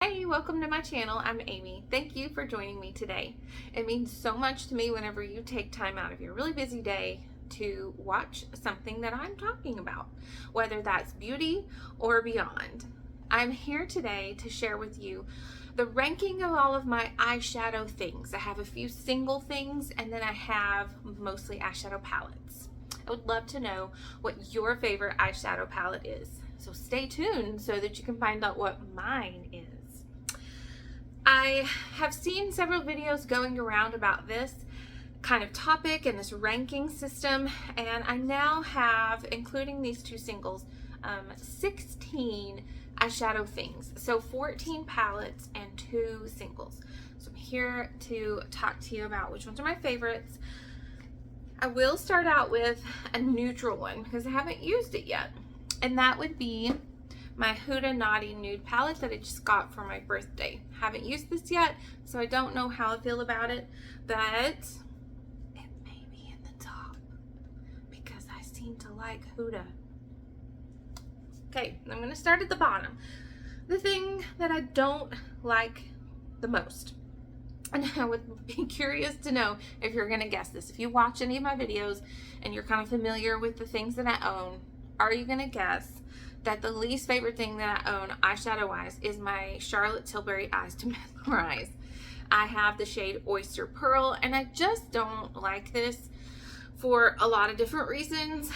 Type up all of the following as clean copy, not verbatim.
Hey, welcome to my channel. I'm Amy. Thank you for joining me today. It means so much to me whenever you take time out of your really busy day to watch something that I'm talking about, whether that's beauty or beyond. I'm here today to share with you the ranking of all of my eyeshadow things. I have a few single things and then I have mostly eyeshadow palettes. I would love to know what your favorite eyeshadow palette is. So stay tuned so that you can find out what mine is. I have seen several videos going around about this kind of topic and this ranking system, and I now have, including these two singles, 16 eyeshadow things. So 14 palettes and 2 singles. So I'm here to talk to you about which ones are my favorites. I will start out with a neutral one because I haven't used it yet, and that would be my Huda Naughty Nude palette that I just got for my birthday. Haven't used this yet, so I don't know how I feel about it, but it may be in the top because I seem to like Huda. Okay, I'm gonna start at the bottom. The thing that I don't like the most, and I would be curious to know if you're gonna guess this. If you watch any of my videos and you're kind of familiar with the things that I own, are you gonna guess that the least favorite thing that I own eyeshadow wise is my Charlotte Tilbury Eyes to Mesmerize? I have the shade Oyster Pearl, and I just don't like this for a lot of different reasons.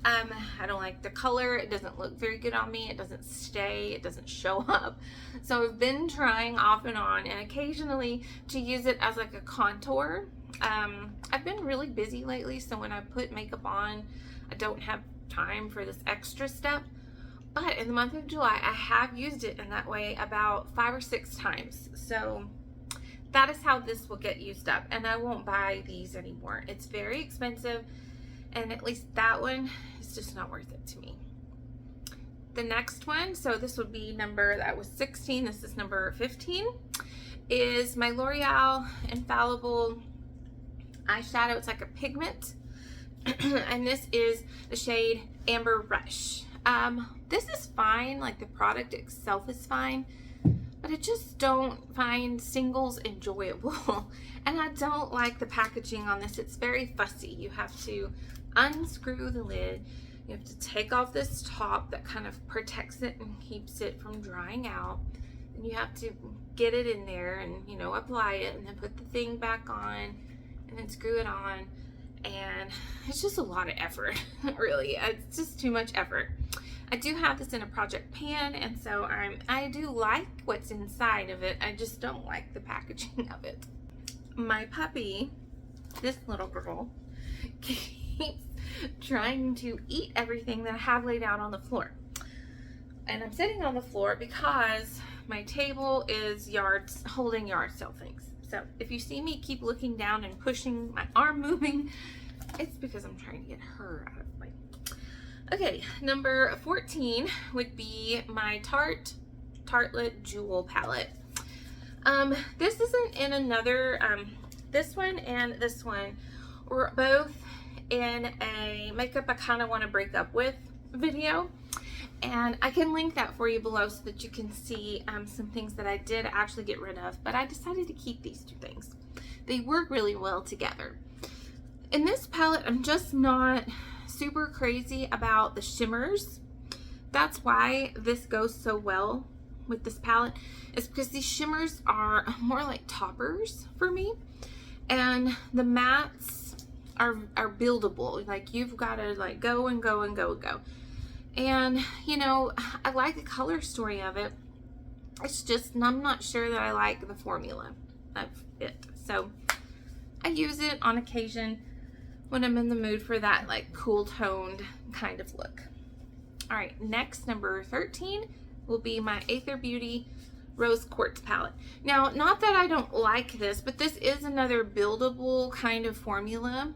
I don't like the color. It doesn't look very good on me. It doesn't stay. It doesn't show up. So I've been trying off and on and occasionally to use it as like a contour. I've been really busy lately, so when I put makeup on, I don't have time for this extra step. But in the month of July, I have used it in that way about 5 or 6 times. So that is how this will get used up. And I won't buy these anymore. It's very expensive. And at least that one is just not worth it to me. The next one, so this would be that was 16. This is number 15, is my L'Oreal Infallible eyeshadow. It's like a pigment. And this is the shade Amber Rush. This is fine, like the product itself is fine, but I just don't find singles enjoyable. And I don't like the packaging on this. It's very fussy. You have to unscrew the lid. You have to take off this top that kind of protects it and keeps it from drying out. And you have to get it in there and, you know, apply it and then put the thing back on and then screw it on. And it's just a lot of effort, really. It's just too much effort. I do have this in a project pan, and so I do like what's inside of it. I just don't like the packaging of it. My puppy, this little girl, keeps trying to eat everything that I have laid out on the floor. And I'm sitting on the floor because my table is holding yard sale things. So if you see me keep looking down and pushing my arm moving, it's because I'm trying to get her out of the way. Okay, number 14 would be my Tartelette Jewel palette. This isn't in another, this one and this one were both in a makeup I kind of want to break up with video. And I can link that for you below so that you can see some things that I did actually get rid of, but I decided to keep these 2 things. They work really well together. In this palette, I'm just not super crazy about the shimmers. That's why this goes so well with this palette, is because these shimmers are more like toppers for me, and the mattes are buildable. Like, you've got to like go and go and go and go. And, you know, I like the color story of it. It's just, I'm not sure that I like the formula of it. So I use it on occasion when I'm in the mood for that like cool toned kind of look. All right, next, number 13 will be my Aether Beauty Rose Quartz palette. Now, not that I don't like this, but this is another buildable kind of formula.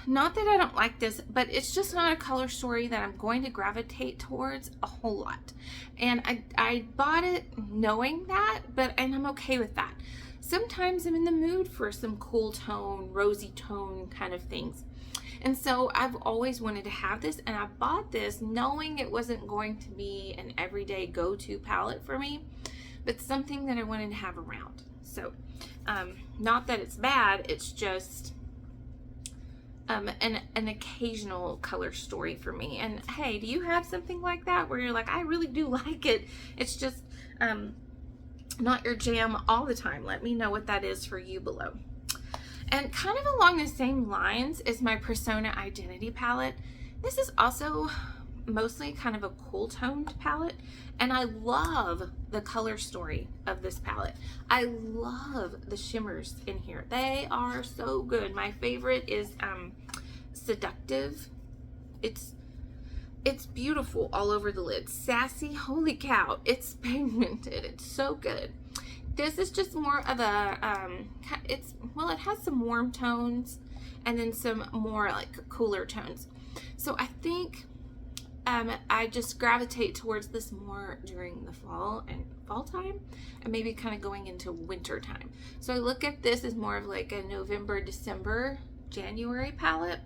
Not that I don't like this, but it's just not a color story that I'm going to gravitate towards a whole lot. And I bought it knowing that, and I'm okay with that. Sometimes I'm in the mood for some cool tone, rosy tone kind of things. And so I've always wanted to have this, and I bought this knowing it wasn't going to be an everyday go-to palette for me, but something that I wanted to have around. So not that it's bad, it's just an occasional color story for me. And hey, do you have something like that where you're like, I really do like it, it's just not your jam all the time? Let me know what that is for you below. And kind of along the same lines is my Persona Identity palette. This is also mostly kind of a cool toned palette, and I love the color story of this palette. I love the shimmers in here. They are so good. My favorite is Seductive. It's beautiful all over the lid. Sassy, holy cow, it's pigmented. It's so good. This is just more of a, it has some warm tones and then some more like cooler tones. So I think I just gravitate towards this more during the fall time, and maybe kind of going into winter time. So I look at this as more of like a November, December, January palette.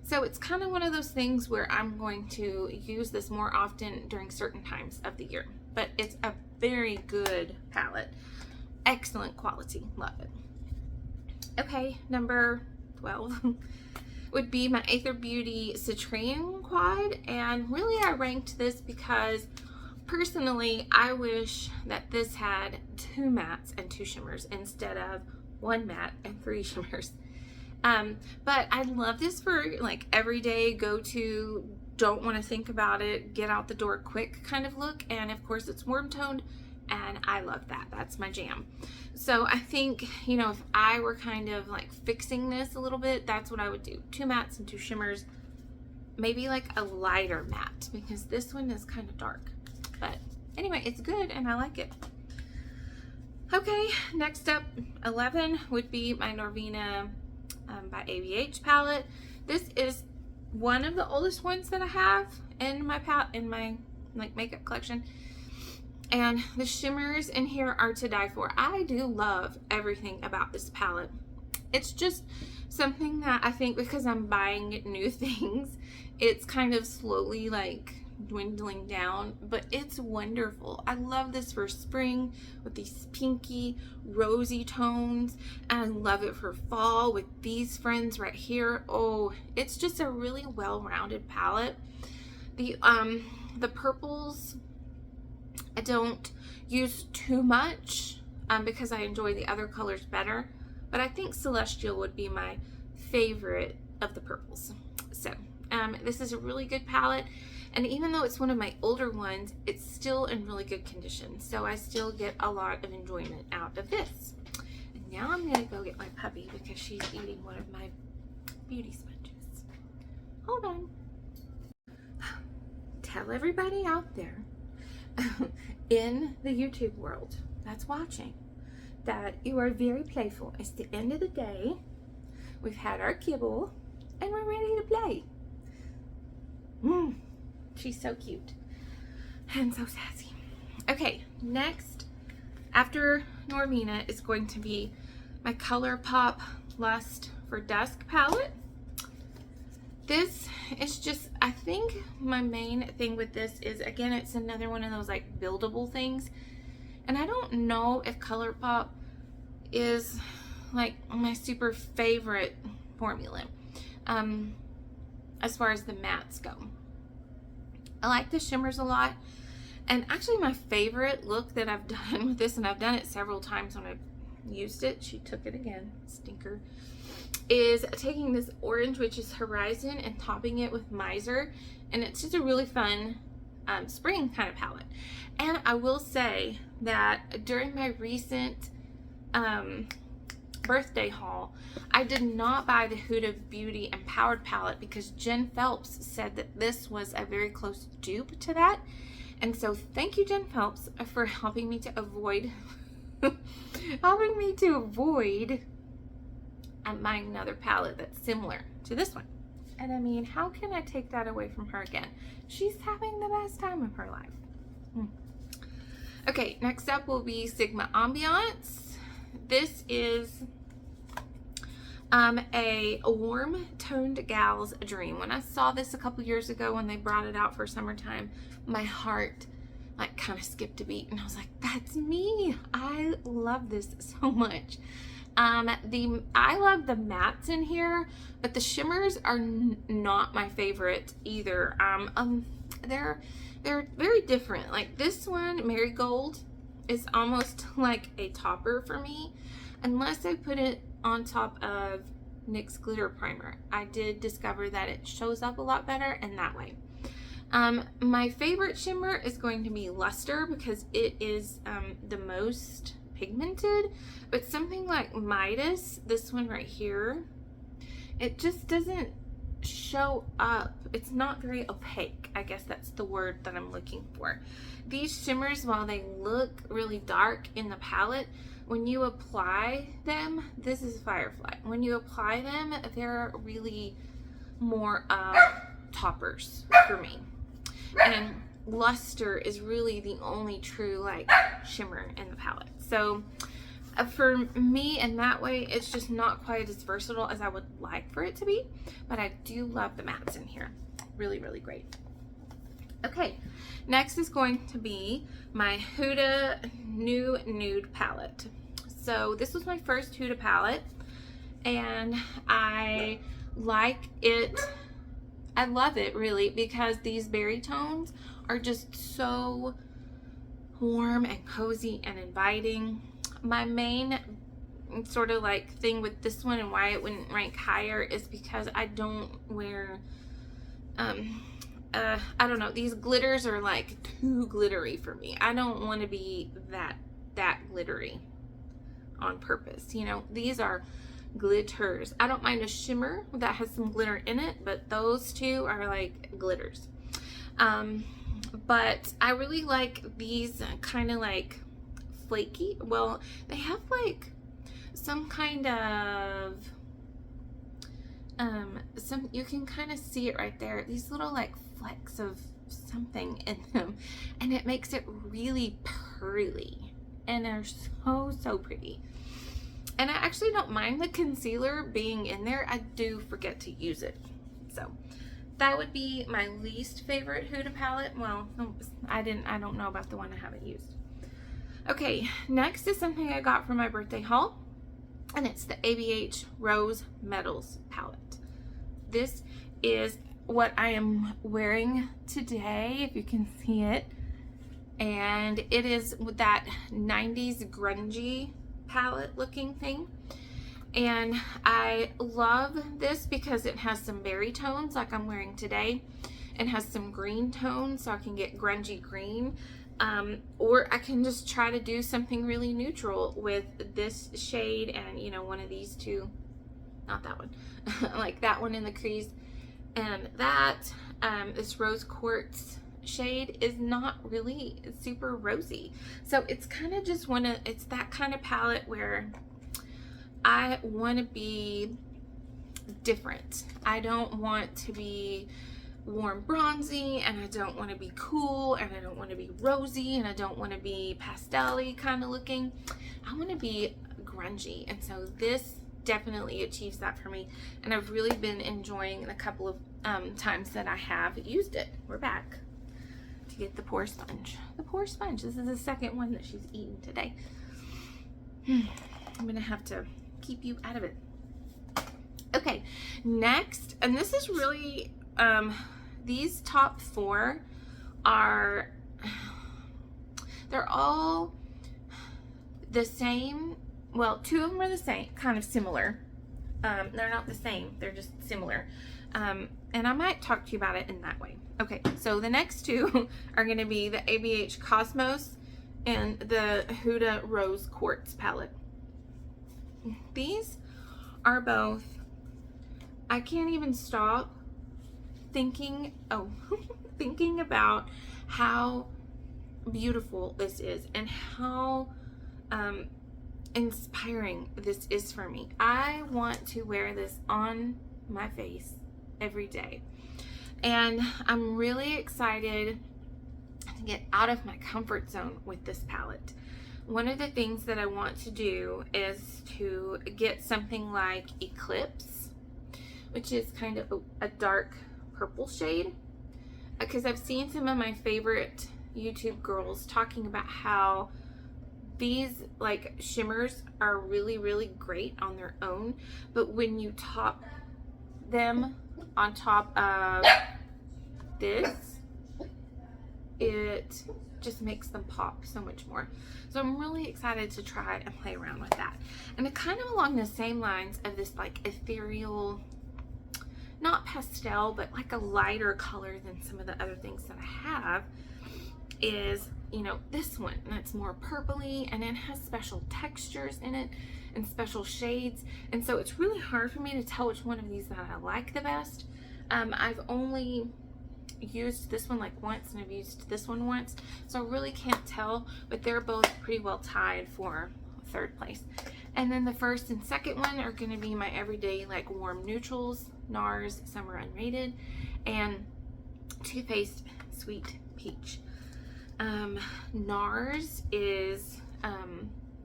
So it's kind of one of those things where I'm going to use this more often during certain times of the year. But it's a very good palette. Excellent quality. Love it. Okay, number 12 would be my Aether Beauty Citrine Quad. And really I ranked this because personally I wish that this had 2 mattes and 2 shimmers instead of 1 matte and 3 shimmers. But I love this for like everyday go-to, don't want to think about it, get out the door quick kind of look. And of course it's warm toned, and I love that. That's my jam. So I think, you know, if I were kind of like fixing this a little bit, that's what I would do. 2 mattes and 2 shimmers, maybe like a lighter matte, because this one is kind of dark. But anyway, it's good and I like it. Okay, next up, 11 would be my Norvina by ABH palette. This is one of the oldest ones that I have in my like makeup collection, and the shimmers in here are to die for. I do love everything about this palette. It's just something that I think because I'm buying new things, it's kind of slowly like dwindling down, but it's wonderful. I love this for spring with these pinky rosy tones, and I love it for fall with these friends right here. Oh, it's just a really well-rounded palette. The purples I don't use too much because I enjoy the other colors better, but I think Celestial would be my favorite of the purples. So this is a really good palette. And even though it's one of my older ones, it's still in really good condition. So I still get a lot of enjoyment out of this. And now I'm gonna go get my puppy because she's eating one of my beauty sponges. Hold on. Tell everybody out there in the YouTube world that's watching that you are very playful. It's the end of the day. We've had our kibble and we're ready to play. She's so cute and so sassy. Okay, next after Norvina is going to be my ColourPop Lust for Dusk palette. This is just, I think my main thing with this is, again, it's another one of those like buildable things, and I don't know if ColourPop is like my super favorite formula as far as the mattes go. I like the shimmers a lot, and actually my favorite look that I've done with this, and I've done it several times when I've used it, she took it again, stinker, is taking this orange, which is Horizon, and topping it with Miser, and it's just a really fun spring kind of palette. And I will say that during my recent birthday haul, I did not buy the Huda Beauty Empowered palette because Jen Phelps said that this was a very close dupe to that. And so thank you, Jen Phelps, for helping me to avoid buying another palette that's similar to this one. And I mean, how can I take that away from her again? She's having the best time of her life. Okay, next up will be Sigma Ambiance. This is A warm toned gal's dream. When I saw this a couple years ago when they brought it out for summertime, my heart like kind of skipped a beat and I was like, that's me. I love this so much. I love the mattes in here, but the shimmers are not my favorite either. They're very different. Like this one, Marigold, is almost like a topper for me, unless I put it on top of NYX glitter primer. I did discover that it shows up a lot better in that way. My favorite shimmer is going to be Luster because it is the most pigmented, but something like Midas, this one right here, it just doesn't show up. It's not very opaque. I guess that's the word that I'm looking for. These shimmers, while they look really dark in the palette, when you apply them, this is Firefly. When you apply them, they're really more toppers for me. And Luster is really the only true like shimmer in the palette. So for me in that way, it's just not quite as versatile as I would like for it to be, but I do love the mattes in here. Really, really great. Okay, next is going to be my Huda New Nude palette. So this was my first Huda palette, and I like it. I love it really because these berry tones are just so warm and cozy and inviting. My main sort of like thing with this one and why it wouldn't rank higher is because I don't wear I don't know, these glitters are like too glittery for me. I don't want to be that glittery on purpose, you know. These are glitters. I don't mind a shimmer that has some glitter in it, but those two are like glitters. But I really like these kind of like flaky, well, they have like some kind of you can kind of see it right there, these little like flecks of something in them, and it makes it really pearly, and they're so pretty. And I actually don't mind the concealer being in there. I do forget to use it. So that would be my least favorite Huda palette. Well, I don't know about the one I haven't used. Okay, next is something I got for my birthday haul, and it's the ABH Rose Metals palette. This is what I am wearing today, if you can see it. And it is with that 90s grungy palette looking thing. And I love this because it has some berry tones like I'm wearing today, and has some green tones so I can get grungy green. Or I can just try to do something really neutral with this shade and, you know, one of these two, not that one, like that one in the crease, and that this rose quartz shade is not really super rosy. So it's kind of just it's that kind of palette where I want to be different. I don't want to be warm bronzy, and I don't want to be cool, and I don't want to be rosy, and I don't want to be pastel-y kind of looking. I want to be grungy, and so this definitely achieves that for me, and I've really been enjoying the couple of times that I have used it. We're back to get the pore sponge. The pore sponge. This is the second one that she's eaten today. I'm gonna have to keep you out of it. Okay, next, and this is really these top four are, they're all the same. Well, two of them are the same, kind of similar. They're not the same, they're just similar. And I might talk to you about it in that way. Okay, so the next two are going to be the ABH Cosmos and the Huda Rose Quartz palette. These are both, I can't even stop thinking about how beautiful this is and how inspiring this is for me. I want to wear this on my face every day, and I'm really excited to get out of my comfort zone with this palette. One of the things that I want to do is to get something like Eclipse, which is kind of a dark purple shade, because I've seen some of my favorite YouTube girls talking about how these like shimmers are really, really great on their own, but when you top them on top of this, it just makes them pop so much more. So I'm really excited to try and play around with that. And it kind of along the same lines of this like ethereal, not pastel, but like a lighter color than some of the other things that I have, is, you know, this one that's more purpley, and it has special textures in it and special shades, and so it's really hard for me to tell which one of these that I like the best. I've only used this one like once, and I've used this one once, so I really can't tell, but they're both pretty well tied for third place. And then the first and second one are going to be my everyday like warm neutrals, NARS Summer Unrated and Too Faced Sweet Peach. NARS is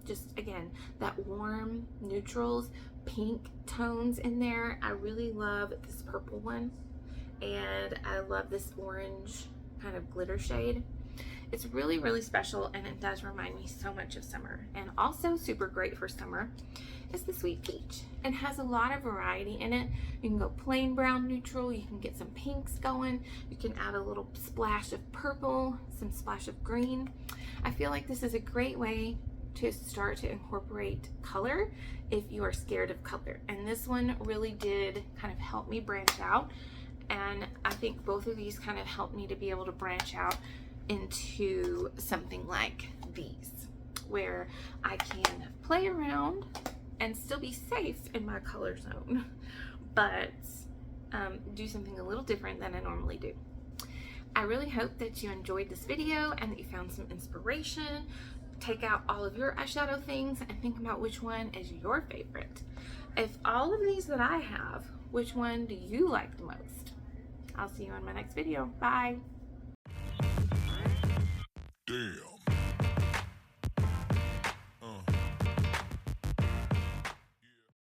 just, again, that warm neutrals, pink tones in there. I really love this purple one, and I love this orange kind of glitter shade. It's really, really special, and it does remind me so much of summer. And also super great for summer is the Sweet Peach. It has a lot of variety in it. You can go plain brown neutral, you can get some pinks going, you can add a little splash of purple, some splash of green. I feel like this is a great way to start to incorporate color if you are scared of color. And this one really did kind of help me branch out. And I think both of these kind of helped me to be able to branch out into something like these, where I can play around and still be safe in my color zone, but do something a little different than I normally do. I really hope that you enjoyed this video and that you found some inspiration. Take out all of your eyeshadow things and think about which one is your favorite. If all of these that I have, which one do you like the most? I'll see you in my next video. Bye. Damn.